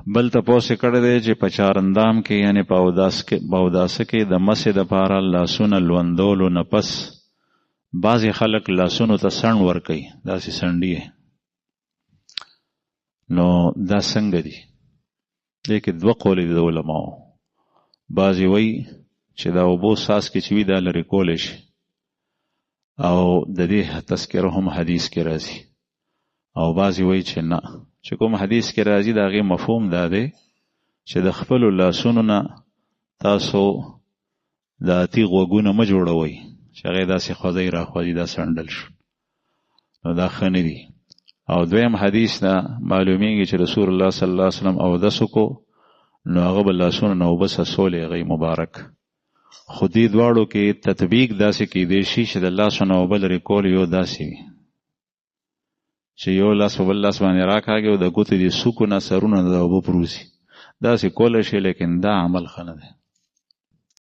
بل تپوس کړی دی چې په چارندام کې یعنی په اوداسه کې د مسې دپاره لاسونه لوندولو نه پس بعضې خلک لاسونو ته سڼ ورکوي، داسې سنډي. نو دا څنګه دي؟ دې کې دوه قولې دي د علماو. بعضې وایي چې دا اوبو څاڅکې چې وي دا لرې کولی شي، او د دې تذکره هم حدیث کې راځي. او بعضې وایي چې نه، چې کوم حدیث کې راځي د هغې مفهوم دا دی چې د خپلو لاسونو نه تاسو د اتي غوږونه مه جوړوئ چې هغې داسې خوځئ راخوځي دا سنډل شو، نو دا ښه نه دي. او دویم حدیث نه معلومیږي چې رسول الله صلی الله علیه وسلم اودس وکړو نو هغه به لاسونه نه اوبه څڅولې هغې مبارک. خو دې دواړو کې تطبیق داسې کیدی شي چې د لاسو نه اوبه لرې کول یو داسې وي چې یو لاس په بل لاس باندې راکاږي او د ګوتې د سوکو نه سرونه د اوبه پروزي، داسې کولی شي، لیکن دا عمل ښه نه دی.